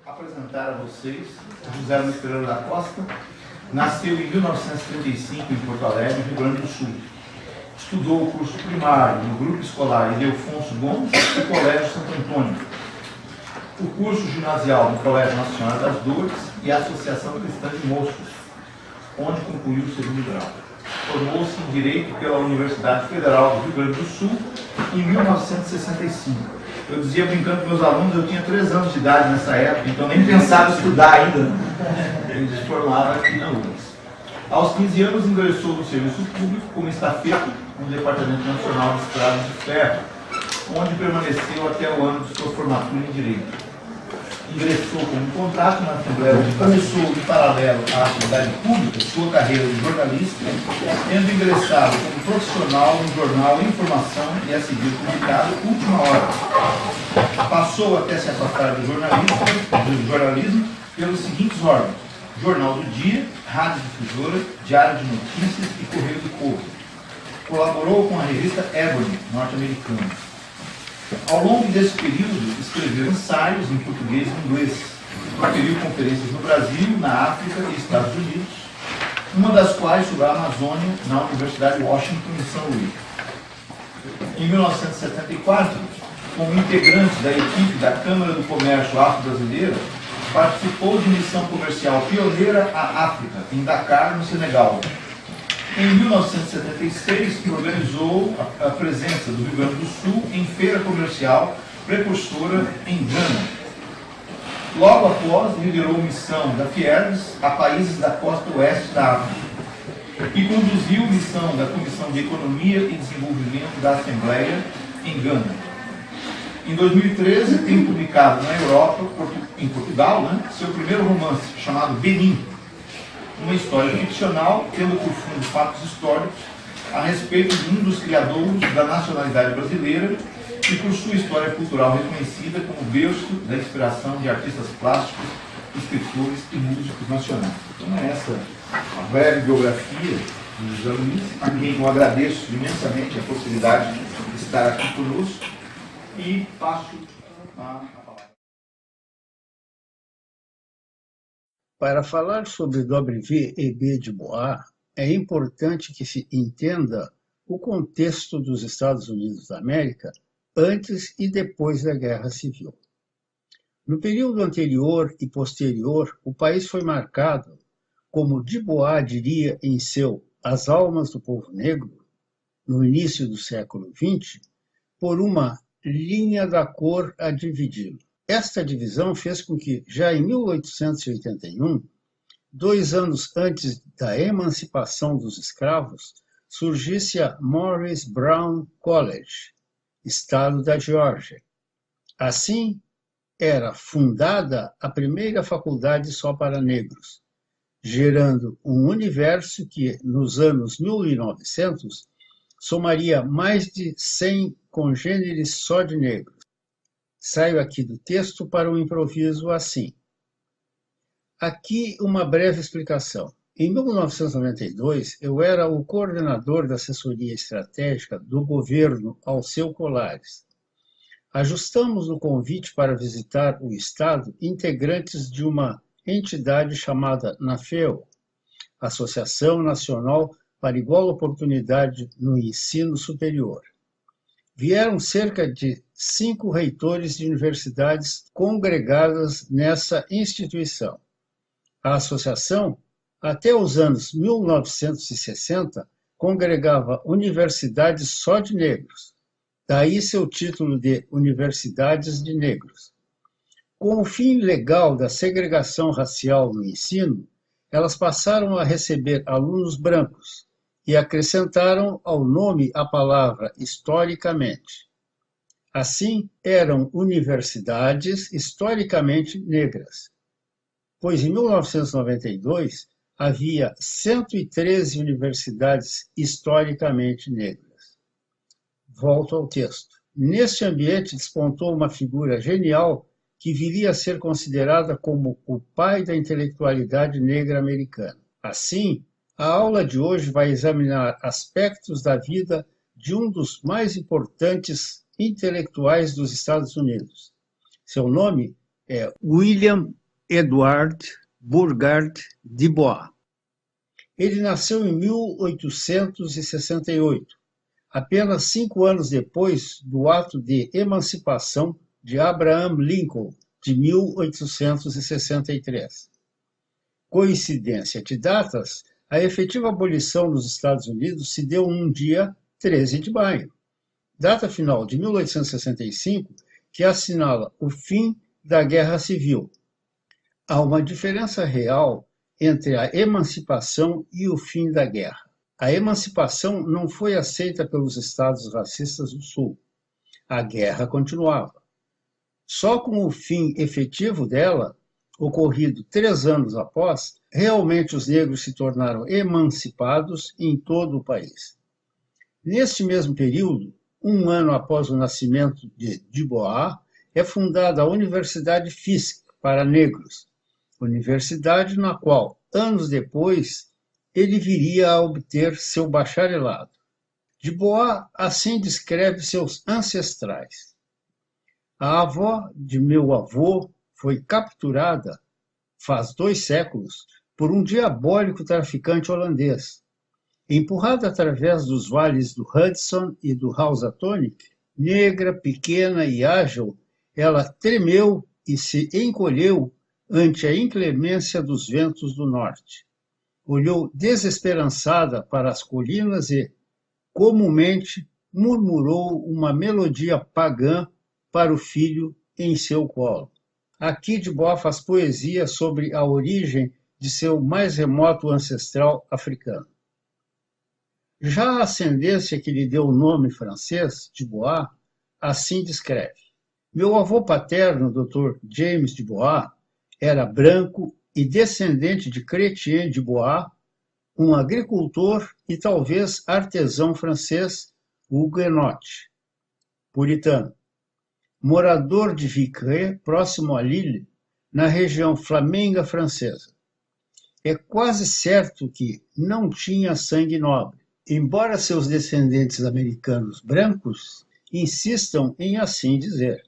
apresentar a vocês José Luiz Pereira da Costa. Nasceu em 1935 em Porto Alegre, Rio Grande do Sul. Estudou o curso primário no Grupo Escolar Ildefonso Gomes e Colégio Santo Antônio. O curso ginasial no Colégio Nacional das Dores e a Associação Cristã de Moscos, onde concluiu o segundo grau. Formou-se em Direito pela Universidade Federal do Rio Grande do Sul em 1965. Eu dizia brincando com meus alunos, eu tinha 3 anos de idade nessa época, então nem pensava em estudar ainda. Ele se formava aqui na URGS. Aos 15 anos ingressou no serviço público como estafeta no Departamento Nacional de Estradas de Ferro, onde permaneceu até o ano de sua formatura em Direito. Ingressou como contrato na Assembleia e começou, em paralelo à atividade pública, sua carreira de jornalista, tendo ingressado como profissional no jornal Informação e a seguir publicado Última Hora. Passou até se afastar do jornalismo pelos seguintes órgãos: Jornal do Dia, Rádio Difusora, Diário de Notícias e Correio do Povo. Colaborou com a revista Ebony, norte-americana. Ao longo desse período, escreveu ensaios em português e inglês. Proferiu conferências no Brasil, na África e Estados Unidos, uma das quais sobre a Amazônia na Universidade de Washington, em São Luís. Em 1974, como integrante da equipe da Câmara do Comércio Afro-Brasileira, participou de missão comercial pioneira à África, em Dakar, no Senegal. Em 1976, organizou a presença do Rio Grande do Sul em feira comercial precursora em Gana. Logo após, liderou missão da Fiergs a países da costa oeste da África e conduziu missão da Comissão de Economia e Desenvolvimento da Assembleia em Gana. Em 2013, tem publicado na Europa, em Portugal, seu primeiro romance, chamado Benin, uma história ficcional, tendo por fundo fatos históricos a respeito de um dos criadores da nacionalidade brasileira e por sua história cultural reconhecida como berço da inspiração de artistas plásticos, escritores e músicos nacionais. Então é essa a breve biografia de José Luiz, a quem eu agradeço imensamente a possibilidade de estar aqui conosco e passo a palavra. Para falar sobre W.E.B. Du Bois, é importante que se entenda o contexto dos Estados Unidos da América antes e depois da Guerra Civil. No período anterior e posterior, o país foi marcado, como Du Bois diria em seu As Almas do Povo Negro, no início do século XX, por uma linha da cor a dividi-lo. Esta divisão fez com que, já em 1881, 2 anos antes da emancipação dos escravos, surgisse a Morris Brown College, estado da Geórgia. Assim, era fundada a primeira faculdade só para negros, gerando um universo que, nos anos 1900, somaria mais de 100 congêneres só de negros. Saio aqui do texto para um improviso assim. Aqui uma breve explicação. Em 1992, eu era o coordenador da assessoria estratégica do governo Alceu Colares. Ajustamos no convite para visitar o Estado integrantes de uma entidade chamada NAFEO, Associação Nacional para Igual Oportunidade no Ensino Superior. Vieram cerca de 5 reitores de universidades congregadas nessa instituição. A associação, até os anos 1960, congregava universidades só de negros, daí seu título de Universidades de Negros. Com o fim legal da segregação racial no ensino, elas passaram a receber alunos brancos, e acrescentaram ao nome a palavra historicamente. Assim, eram universidades historicamente negras, pois em 1992 havia 113 universidades historicamente negras. Volto ao texto. Neste ambiente despontou uma figura genial que viria a ser considerada como o pai da intelectualidade negra americana. Assim, a aula de hoje vai examinar aspectos da vida de um dos mais importantes intelectuais dos Estados Unidos. Seu nome é William Edward Burgard de Bois. Ele nasceu em 1868, apenas 5 anos depois do ato de emancipação de Abraham Lincoln, de 1863. Coincidência de datas, a efetiva abolição nos Estados Unidos se deu num dia 13 de maio, data final de 1865, que assinala o fim da Guerra Civil. Há uma diferença real entre a emancipação e o fim da guerra. A emancipação não foi aceita pelos estados racistas do Sul. A guerra continuava. Só com o fim efetivo dela, ocorrido 3 anos após, realmente os negros se tornaram emancipados em todo o país. Neste mesmo período, 1 ano após o nascimento de Bois, é fundada a Universidade Fisk para negros, universidade na qual, anos depois, ele viria a obter seu bacharelado. De Bois assim descreve seus ancestrais. A avó de meu avô foi capturada, faz 2 séculos, por um diabólico traficante holandês. Empurrada através dos vales do Hudson e do Housatonic, negra, pequena e ágil, ela tremeu e se encolheu ante a inclemência dos ventos do norte. Olhou desesperançada para as colinas e, comumente, murmurou uma melodia pagã para o filho em seu colo. Aqui de Bois faz poesia sobre a origem de seu mais remoto ancestral africano. Já a ascendência que lhe deu o nome francês, de Bois, assim descreve. Meu avô paterno, Dr. James de Bois, era branco e descendente de Chrétien de Bois, um agricultor e talvez artesão francês huguenote, puritano. Morador de Vitré, próximo a Lille, na região flamenga francesa. É quase certo que não tinha sangue nobre, embora seus descendentes americanos brancos insistam em assim dizer.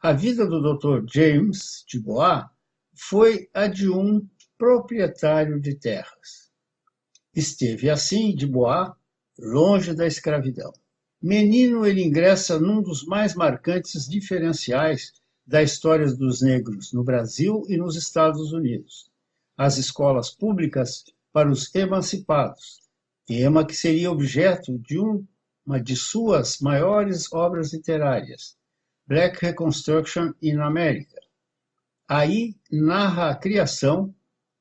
A vida do Dr. James de Bois foi a de um proprietário de terras. Esteve assim de Bois longe da escravidão. Menino, ele ingressa num dos mais marcantes diferenciais da história dos negros no Brasil e nos Estados Unidos, as escolas públicas para os emancipados, tema que seria objeto de uma de suas maiores obras literárias, Black Reconstruction in America. Aí narra a criação,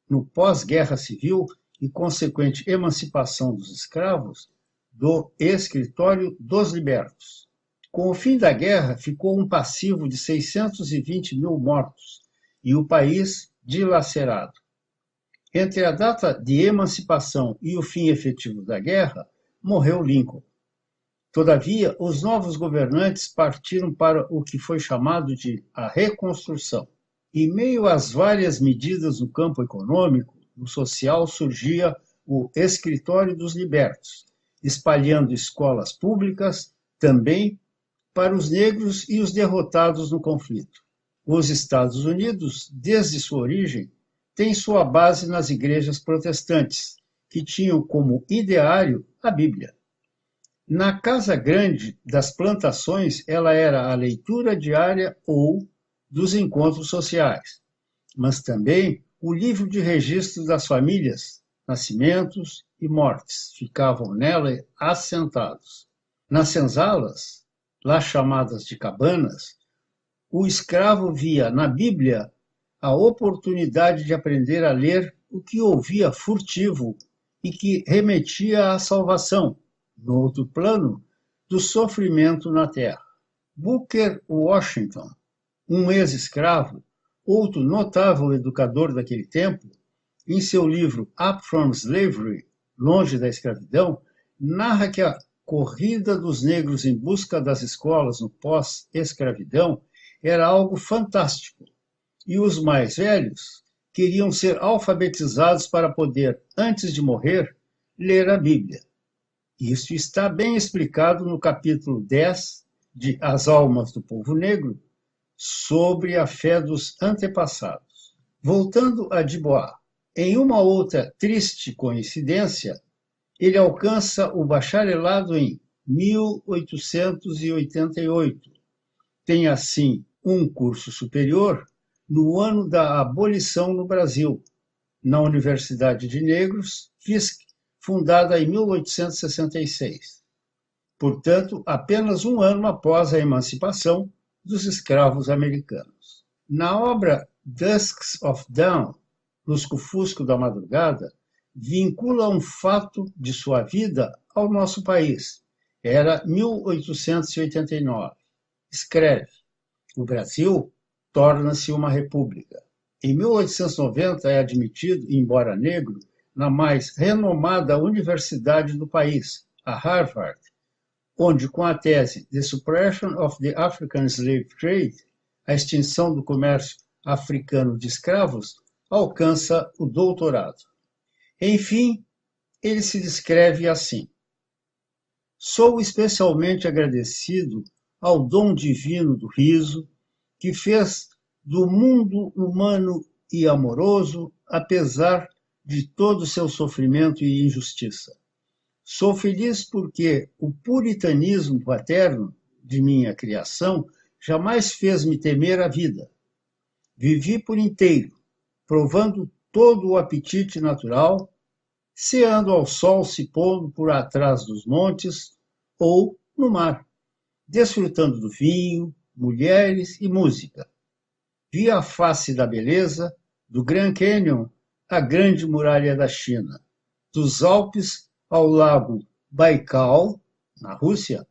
no pós-guerra civil e consequente emancipação dos escravos, do Escritório dos Libertos. Com o fim da guerra, ficou um passivo de 620 mil mortos e o país dilacerado. Entre a data de emancipação e o fim efetivo da guerra, morreu Lincoln. Todavia, os novos governantes partiram para o que foi chamado de a reconstrução. Em meio às várias medidas no campo econômico, no social surgia o Escritório dos Libertos, espalhando escolas públicas também para os negros e os derrotados no conflito. Os Estados Unidos, desde sua origem, têm sua base nas igrejas protestantes, que tinham como ideário a Bíblia. Na Casa Grande das Plantações, ela era a leitura diária ou dos encontros sociais, mas também o livro de registro das famílias, nascimentos e mortes, ficavam nela assentados. Nas senzalas, lá chamadas de cabanas, o escravo via na Bíblia a oportunidade de aprender a ler o que ouvia furtivo e que remetia à salvação, no outro plano, do sofrimento na terra. Booker Washington, um ex-escravo, outro notável educador daquele tempo, em seu livro Up from Slavery, Longe da Escravidão, narra que a corrida dos negros em busca das escolas no pós-escravidão era algo fantástico, e os mais velhos queriam ser alfabetizados para poder, antes de morrer, ler a Bíblia. Isso está bem explicado no capítulo 10 de As Almas do Povo Negro, sobre a fé dos antepassados. Voltando a Dubois, em uma outra triste coincidência, ele alcança o bacharelado em 1888. Tem, assim, um curso superior no ano da abolição no Brasil, na Universidade de Negros, FISC, fundada em 1866. Portanto, apenas um ano após a emancipação dos escravos americanos. Na obra Dusks of Dawn, Lusco-Fusco da Madrugada, vincula um fato de sua vida ao nosso país. Era 1889. Escreve: o Brasil torna-se uma república. Em 1890 é admitido, embora negro, na mais renomada universidade do país, a Harvard, onde, com a tese The Suppression of the African Slave Trade, a extinção do comércio africano de escravos, alcança o doutorado. Enfim, ele se descreve assim: sou especialmente agradecido ao dom divino do riso, que fez do mundo humano e amoroso, apesar de todo o seu sofrimento e injustiça. Sou feliz porque o puritanismo paterno de minha criação jamais fez-me temer a vida. Vivi por inteiro, provando todo o apetite natural, ceando ao sol se pondo por atrás dos montes ou no mar, desfrutando do vinho, mulheres e música. Vi a face da beleza, do Grand Canyon à Grande Muralha da China, dos Alpes ao lago Baikal, na Rússia,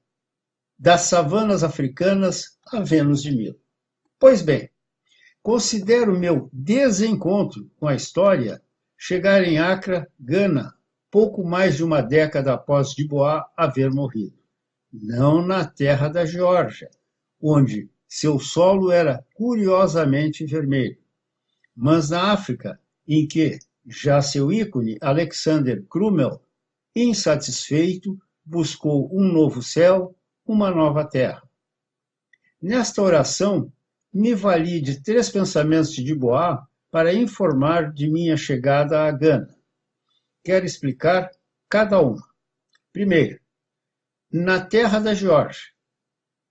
das savanas africanas a Vênus de Milo. Pois bem, considero meu desencontro com a história chegar em Accra, Gana, pouco mais de uma década após Dubois haver morrido. Não na terra da Geórgia, onde seu solo era curiosamente vermelho, mas na África, em que já seu ícone, Alexander Crummell, insatisfeito, buscou um novo céu, uma nova terra. Nesta oração, me vali de 3 pensamentos de Dubois para informar de minha chegada a Gana. Quero explicar cada uma. Primeiro, na terra da Geórgia,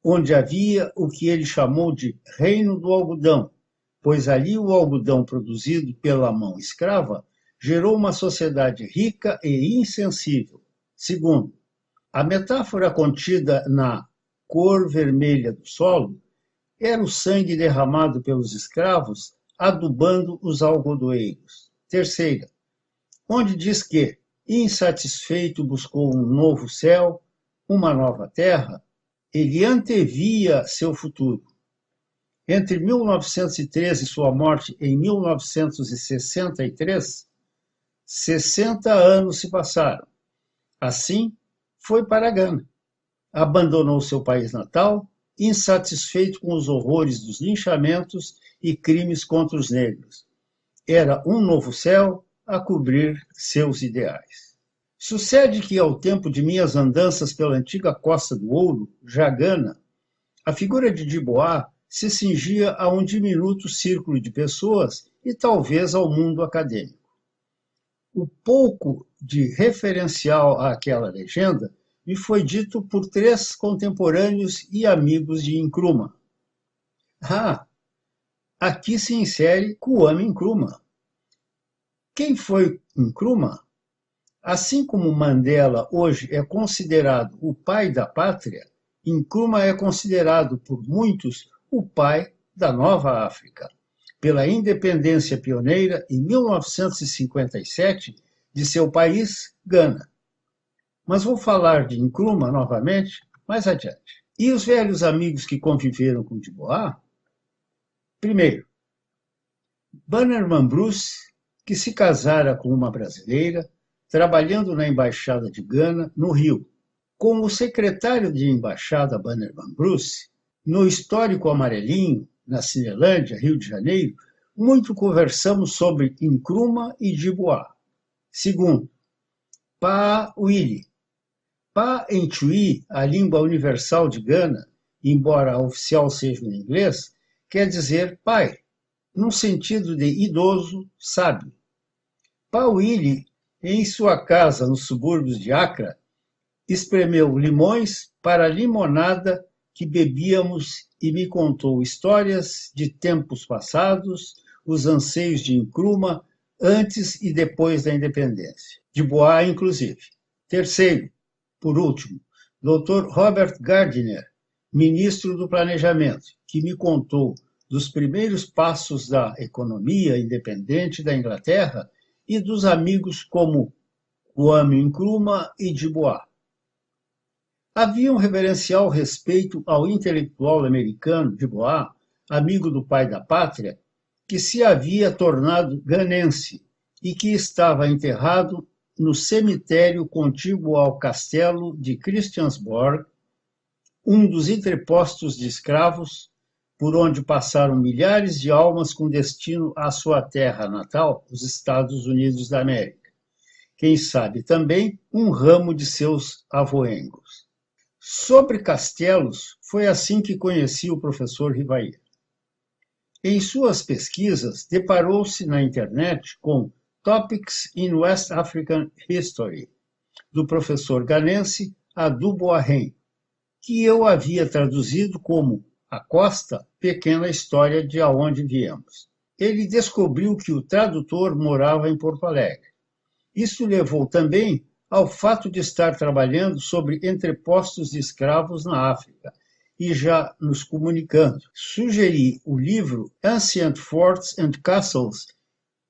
onde havia o que ele chamou de Reino do Algodão, pois ali o algodão produzido pela mão escrava gerou uma sociedade rica e insensível. Segundo, a metáfora contida na cor vermelha do solo era o sangue derramado pelos escravos adubando os algodoeiros. Terceira, onde diz que, insatisfeito, buscou um novo céu, uma nova terra, ele antevia seu futuro. Entre 1913 e sua morte em 1963, 60 anos se passaram. Assim, foi para Gana. Abandonou seu país natal, insatisfeito com os horrores dos linchamentos e crimes contra os negros. Era um novo céu a cobrir seus ideais. Sucede que, ao tempo de minhas andanças pela antiga Costa do Ouro, já Gana, a figura de Dubois se cingia a um diminuto círculo de pessoas e talvez ao mundo acadêmico. O pouco de referencial àquela legenda me foi dito por 3 contemporâneos e amigos de Nkrumah. Aqui se insere Kwame Nkrumah. Quem foi Nkrumah? Assim como Mandela hoje é considerado o pai da pátria, Nkrumah é considerado por muitos o pai da Nova África, pela independência pioneira em 1957 de seu país, Gana. Mas vou falar de Nkrumah novamente mais adiante. E os velhos amigos que conviveram com Dubois? Primeiro, Bannerman Bruce, que se casara com uma brasileira, trabalhando na Embaixada de Gana, no Rio. Com o secretário de embaixada Bannerman Bruce, no histórico Amarelinho, na Cinelândia, Rio de Janeiro, muito conversamos sobre Nkrumah e Dubois. Segundo, Pa Willie. Pa em Twi, a língua universal de Gana, embora a oficial seja o inglês, quer dizer pai, num sentido de idoso, sábio. Pauili, em sua casa nos subúrbios de Accra, espremeu limões para a limonada que bebíamos e me contou histórias de tempos passados, os anseios de Nkrumah antes e depois da independência, de Boa, inclusive. Terceiro, por último, Dr. Robert Gardiner, ministro do Planejamento, que me contou dos primeiros passos da economia independente da Inglaterra e dos amigos como Kwame Nkrumah e de Boa. Havia um reverencial respeito ao intelectual americano de Boa, amigo do pai da pátria, que se havia tornado ganense e que estava enterrado no cemitério contíguo ao castelo de Christiansborg, um dos entrepostos de escravos por onde passaram milhares de almas com destino à sua terra natal, os Estados Unidos da América. Quem sabe também um ramo de seus avoengos. Sobre castelos, foi assim que conheci o professor Rivair. Em suas pesquisas, deparou-se na internet com Topics in West African History, do professor ganense Adu Boahen, que eu havia traduzido como A Costa, Pequena História de Aonde Viemos. Ele descobriu que o tradutor morava em Porto Alegre. Isso levou também ao fato de estar trabalhando sobre entrepostos de escravos na África, e já nos comunicando. Sugeri o livro Ancient Forts and Castles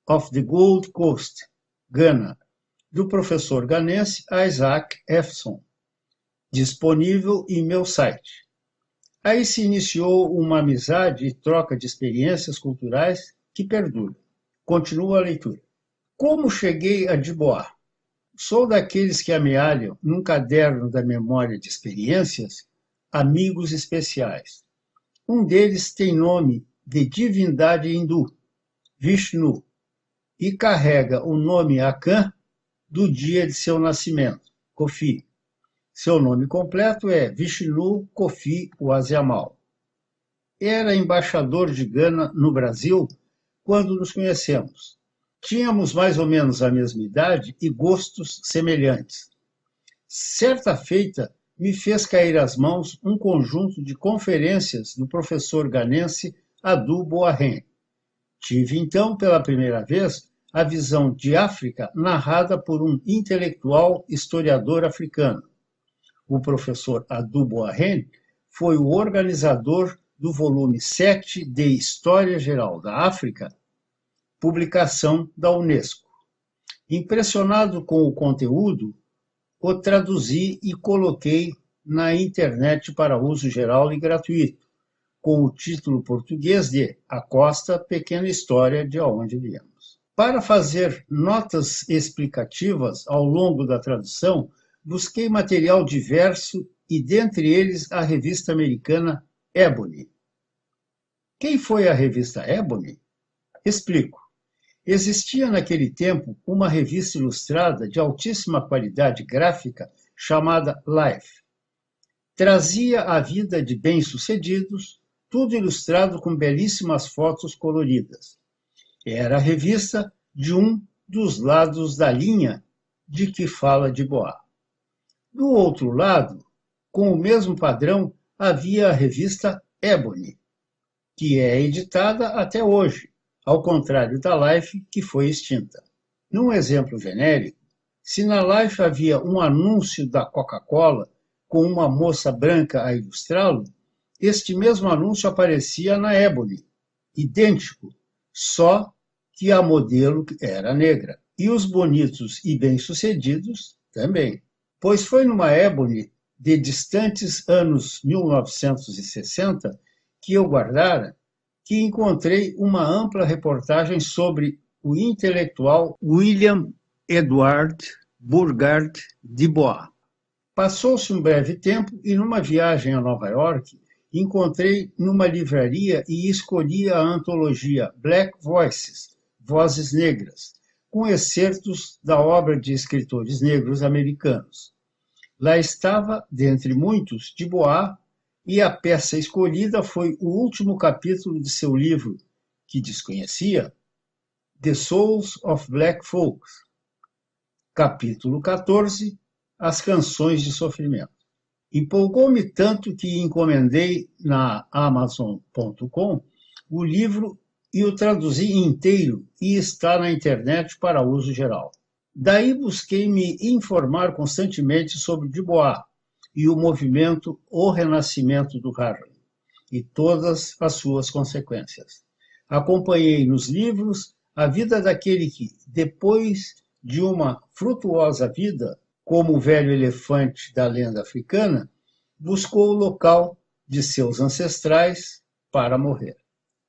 of the Gold Coast, Ghana, do professor ganense Isaac Efson, disponível em meu site. Aí se iniciou uma amizade e troca de experiências culturais que perdura. Continua a leitura. Como cheguei a Diboá? Sou daqueles que amealham, num caderno da memória de experiências, amigos especiais. Um deles tem nome de divindade hindu, Vishnu, e carrega o nome Akan do dia de seu nascimento, Kofi. Seu nome completo é Vishnu Kofi Waziamal. Era embaixador de Gana no Brasil quando nos conhecemos. Tínhamos mais ou menos a mesma idade e gostos semelhantes. Certa feita, me fez cair às mãos um conjunto de conferências do professor ganense Adu Boahen. Tive, então, pela primeira vez, a visão de África narrada por um intelectual historiador africano. O professor Adu Boahen foi o organizador do volume 7 de História Geral da África, publicação da Unesco. Impressionado com o conteúdo, o traduzi e coloquei na internet para uso geral e gratuito, com o título português de A Costa, Pequena História de Aonde Viemos. Para fazer notas explicativas ao longo da tradução, busquei material diverso e, dentre eles, a revista americana Ebony. Quem foi a revista Ebony? Explico. Existia naquele tempo uma revista ilustrada de altíssima qualidade gráfica chamada Life. Trazia a vida de bem-sucedidos, tudo ilustrado com belíssimas fotos coloridas. Era a revista de um dos lados da linha de que fala de Boa. Do outro lado, com o mesmo padrão, havia a revista Ebony, que é editada até hoje, ao contrário da Life, que foi extinta. Num exemplo genérico, se na Life havia um anúncio da Coca-Cola com uma moça branca a ilustrá-lo, este mesmo anúncio aparecia na Ebony, idêntico, só que a modelo era negra. E os bonitos e bem-sucedidos também. Pois foi numa Ebony de distantes anos 1960 que eu guardara que encontrei uma ampla reportagem sobre o intelectual William Edward Burgard de Bois. Passou-se um breve tempo e, numa viagem a Nova York, encontrei numa livraria e escolhi a antologia Black Voices, Vozes Negras, com excertos da obra de escritores negros americanos. Lá estava, dentre muitos, de Bois, e a peça escolhida foi o último capítulo de seu livro, que desconhecia, The Souls of Black Folks, capítulo 14, As Canções de Sofrimento. Empolgou-me tanto que encomendei na Amazon.com o livro e o traduzi inteiro e está na internet para uso geral. Daí busquei me informar constantemente sobre Dubois e o movimento O Renascimento do Harlem e todas as suas consequências. Acompanhei nos livros a vida daquele que, depois de uma frutuosa vida, como o velho elefante da lenda africana, buscou o local de seus ancestrais para morrer.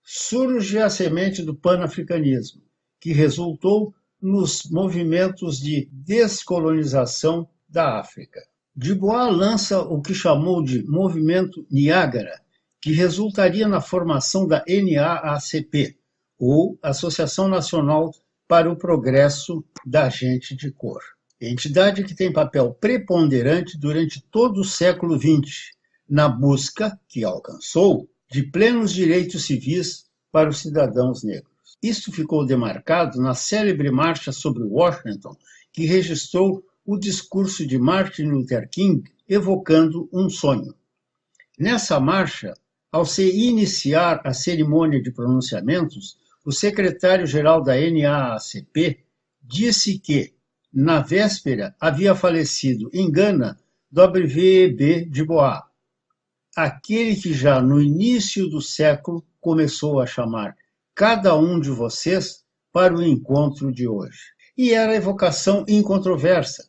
Surge a semente do panafricanismo, que resultou nos movimentos de descolonização da África. Dubois lança o que chamou de Movimento Niágara, que resultaria na formação da NAACP, ou Associação Nacional para o Progresso da Gente de Cor. Entidade que tem papel preponderante durante todo o século XX, na busca, que alcançou, de plenos direitos civis para os cidadãos negros. Isto ficou demarcado na célebre marcha sobre Washington, que registrou o discurso de Martin Luther King, evocando um sonho. Nessa marcha, ao se iniciar a cerimônia de pronunciamentos, o secretário-geral da NAACP disse que, na véspera, havia falecido em Gana W.E.B. Dubois, aquele que já no início do século começou a chamar cada um de vocês para o encontro de hoje. E era evocação incontroversa,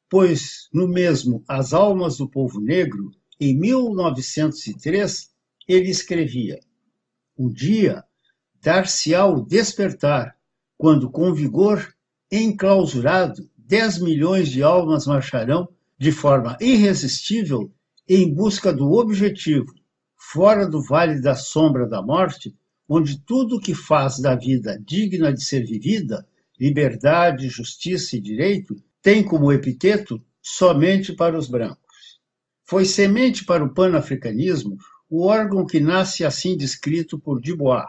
pois no mesmo As Almas do Povo Negro, em 1903, ele escrevia: um dia dar-se-á o despertar, quando com vigor enclausurado 10 milhões de almas marcharão de forma irresistível em busca do objetivo, fora do vale da sombra da morte, onde tudo que faz da vida digna de ser vivida, liberdade, justiça e direito, tem como epiteto somente para os brancos. Foi semente para o panafricanismo o órgão que nasce assim descrito por Dubois.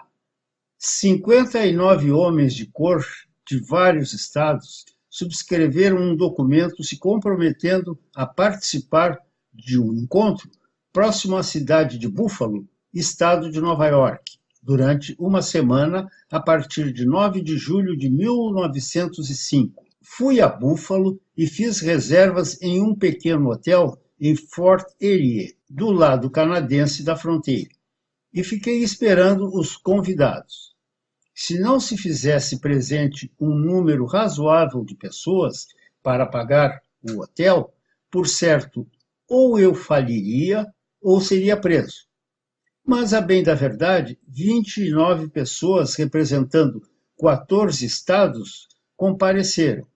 59 homens de cor de vários estados subscreveram um documento se comprometendo a participar de um encontro próximo à cidade de Buffalo, estado de Nova York, durante uma semana a partir de 9 de julho de 1905. Fui a Buffalo e fiz reservas em um pequeno hotel em Fort Erie, do lado canadense da fronteira, e fiquei esperando os convidados. Se não se fizesse presente um número razoável de pessoas para pagar o hotel, por certo, ou eu faliria ou seria preso. Mas, a bem da verdade, 29 pessoas representando 14 estados compareceram.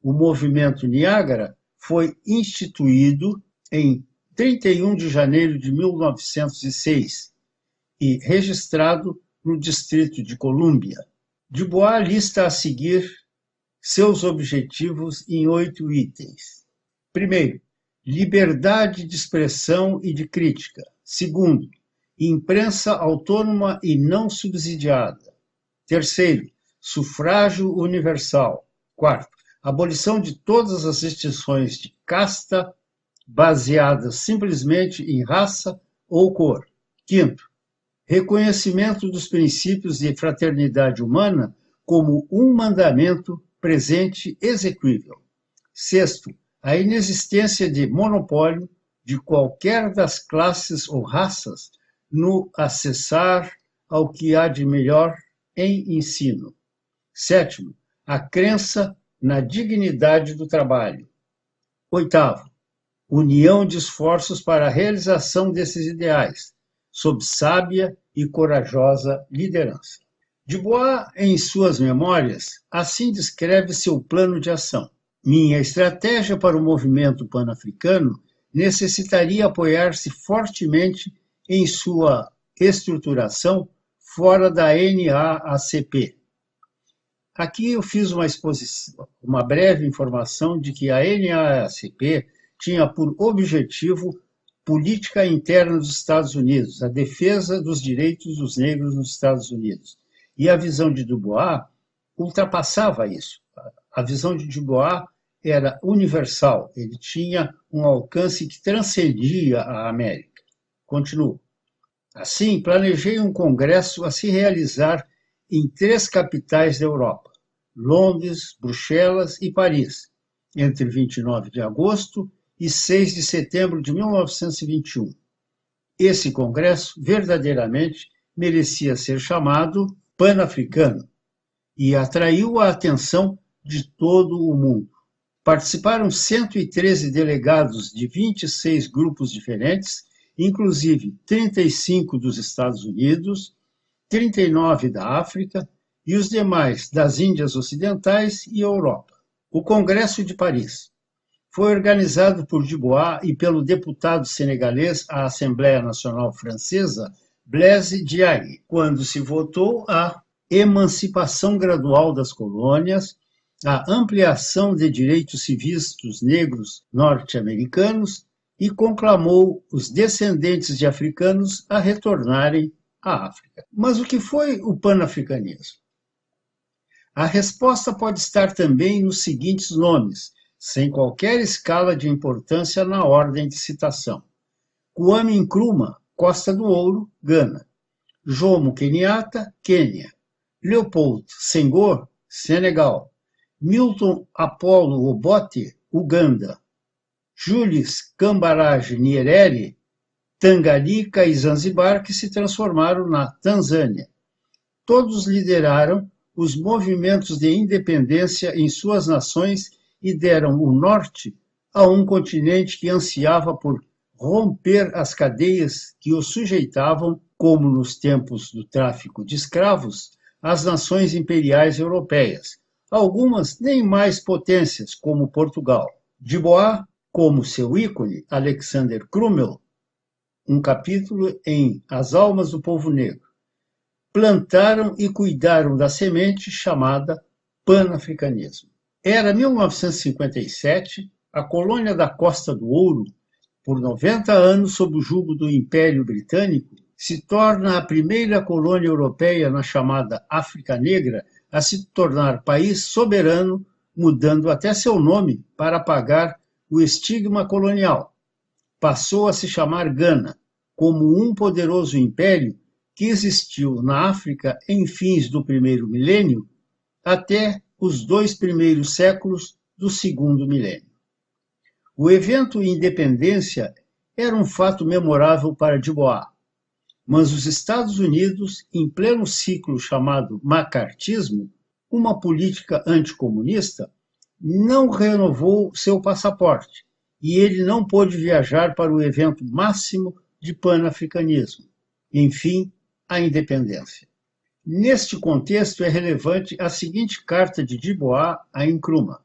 O movimento Niágara foi instituído em 31 de janeiro de 1906 e registrado no Distrito de Colômbia. Dubois lista a seguir seus objetivos em 8 itens. Primeiro, liberdade de expressão e de crítica. Segundo, imprensa autônoma e não subsidiada. Terceiro, sufrágio universal. Quarto, abolição de todas as distinções de casta baseadas simplesmente em raça ou cor. Quinto, reconhecimento dos princípios de fraternidade humana como um mandamento presente exequível. Sexto, a inexistência de monopólio de qualquer das classes ou raças no acessar ao que há de melhor em ensino. Sétimo, a crença na dignidade do trabalho. Oitavo, união de esforços para a realização desses ideais, sob sábia e corajosa liderança. Dubois, em suas memórias, assim descreve seu plano de ação. Minha estratégia para o movimento pan-africano necessitaria apoiar-se fortemente em sua estruturação fora da NAACP. Aqui eu fiz uma breve informação de que a NAACP tinha por objetivo política interna dos Estados Unidos, a defesa dos direitos dos negros nos Estados Unidos. E a visão de Du Bois ultrapassava isso. A visão de Du Bois era universal, ele tinha um alcance que transcendia a América. Continuo. Assim, planejei um congresso a se realizar em 3 capitais da Europa, Londres, Bruxelas e Paris, entre 29 de agosto e 6 de setembro de 1921. Esse congresso verdadeiramente merecia ser chamado Pan-Africano e atraiu a atenção de todo o mundo. Participaram 113 delegados de 26 grupos diferentes, inclusive 35 dos Estados Unidos, 39 da África e os demais das Índias Ocidentais e Europa. O Congresso de Paris foi organizado por Du Bois e pelo deputado senegalês à Assembleia Nacional Francesa, Blaise Diagne, quando se votou a emancipação gradual das colônias, a ampliação de direitos civis dos negros norte-americanos e conclamou os descendentes de africanos a retornarem à África. Mas o que foi o panafricanismo? A resposta pode estar também nos seguintes nomes, sem qualquer escala de importância na ordem de citação: Kwame Nkrumah, Costa do Ouro, Gana; Jomo Kenyatta, Quênia; Leopold Senghor, Senegal; Milton Apollo Obote, Uganda; Julius Kambarage Nyerere, Tanganyika e Zanzibar, que se transformaram na Tanzânia. Todos lideraram os movimentos de independência em suas nações e deram o norte a um continente que ansiava por romper as cadeias que o sujeitavam, como nos tempos do tráfico de escravos, às nações imperiais europeias, algumas nem mais potências, como Portugal. Du Bois, como seu ícone, Alexander Crummell, um capítulo em As Almas do Povo Negro, plantaram e cuidaram da semente chamada panafricanismo. Era 1957, a colônia da Costa do Ouro, por 90 anos sob o jugo do Império Britânico, se torna a primeira colônia europeia na chamada África Negra a se tornar país soberano, mudando até seu nome para apagar o estigma colonial. Passou a se chamar Gana, como um poderoso império que existiu na África em fins do primeiro milênio até os 2 primeiros séculos do segundo milênio. O evento Independência era um fato memorável para Du Bois, mas os Estados Unidos, em pleno ciclo chamado macartismo, uma política anticomunista, não renovou seu passaporte e ele não pôde viajar para o evento máximo de panafricanismo, enfim, a independência. Neste contexto é relevante a seguinte carta de Du Bois a Nkrumah.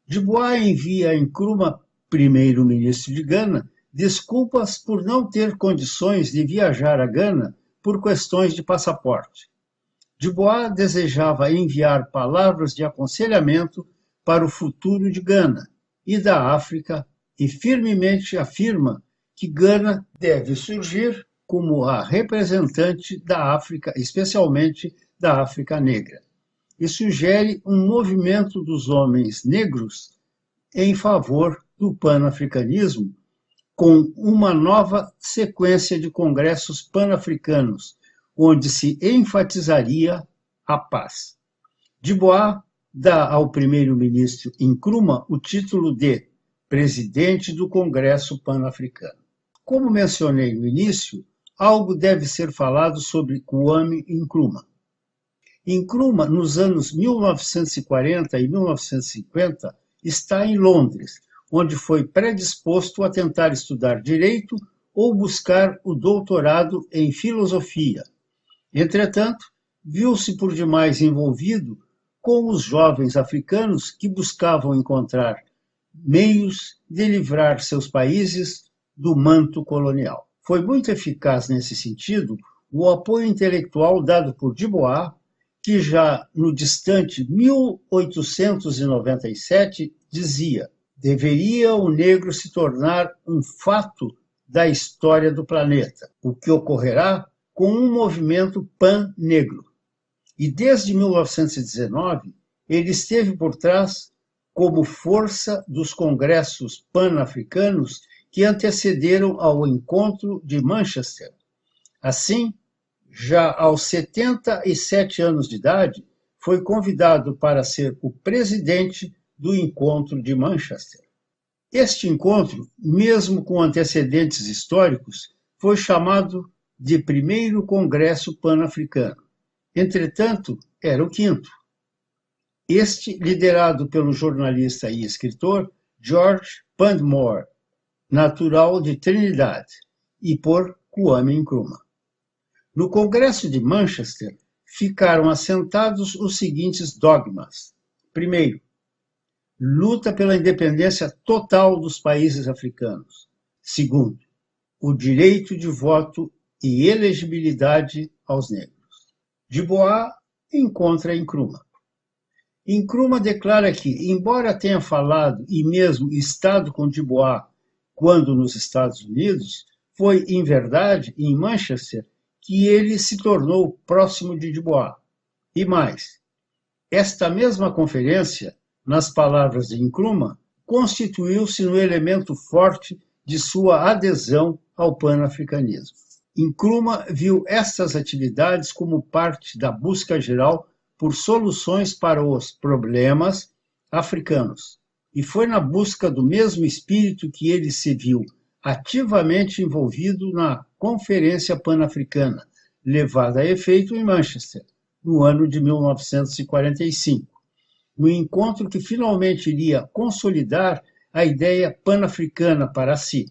Du Bois envia a Nkrumah, primeiro-ministro de Gana, desculpas por não ter condições de viajar a Gana por questões de passaporte. Du Bois desejava enviar palavras de aconselhamento para o futuro de Gana e da África e firmemente afirma que Gana deve surgir como a representante da África, especialmente da África Negra, e sugere um movimento dos homens negros em favor do panafricanismo, com uma nova sequência de congressos panafricanos, onde se enfatizaria a paz. Du Bois dá ao primeiro-ministro Nkrumah o título de presidente do Congresso Pan-Africano. Como mencionei no início, algo deve ser falado sobre Kwame Nkrumah. Nkrumah, nos anos 1940 e 1950, está em Londres, onde foi predisposto a tentar estudar direito ou buscar o doutorado em filosofia. Entretanto, viu-se por demais envolvido com os jovens africanos que buscavam encontrar meios de livrar seus países do manto colonial. Foi muito eficaz nesse sentido o apoio intelectual dado por Du Bois, que já no distante 1897 dizia: deveria o negro se tornar um fato da história do planeta, o que ocorrerá com um movimento pan-negro. E desde 1919, ele esteve por trás como força dos congressos pan-africanos que antecederam ao encontro de Manchester. Assim, já aos 77 anos de idade, foi convidado para ser o presidente do encontro de Manchester. Este encontro, mesmo com antecedentes históricos, foi chamado de Primeiro Congresso Pan-Africano. Entretanto, era o quinto. Este liderado pelo jornalista e escritor George Pandmore, natural de Trinidad, e por Kwame Nkrumah. No Congresso de Manchester, ficaram assentados os seguintes dogmas. Primeiro, luta pela independência total dos países africanos. Segundo, o direito de voto e elegibilidade aos negros. Dubois encontra Nkrumah. Nkrumah declara que, embora tenha falado e mesmo estado com Dubois quando nos Estados Unidos, foi, em verdade, em Manchester, que ele se tornou próximo de Dubois. E mais, esta mesma conferência, nas palavras de Nkrumah, constituiu-se no elemento forte de sua adesão ao panafricanismo. Nkrumah viu estas atividades como parte da busca geral por soluções para os problemas africanos. E foi na busca do mesmo espírito que ele se viu ativamente envolvido na Conferência Pan-Africana, levada a efeito em Manchester, no ano de 1945, no encontro que finalmente iria consolidar a ideia pan-africana para si.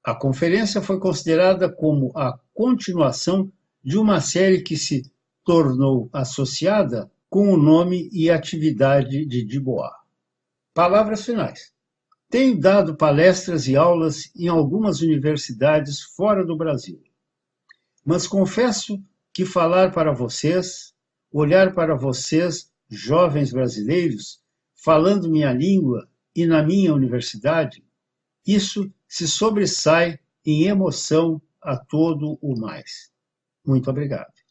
A conferência foi considerada como a continuação de uma série que se tornou associada com o nome e atividade de Dubois. Palavras finais. Tenho dado palestras e aulas em algumas universidades fora do Brasil, mas confesso que falar para vocês, olhar para vocês, jovens brasileiros, falando minha língua e na minha universidade, isso se sobressai em emoção a todo o mais. Muito obrigado.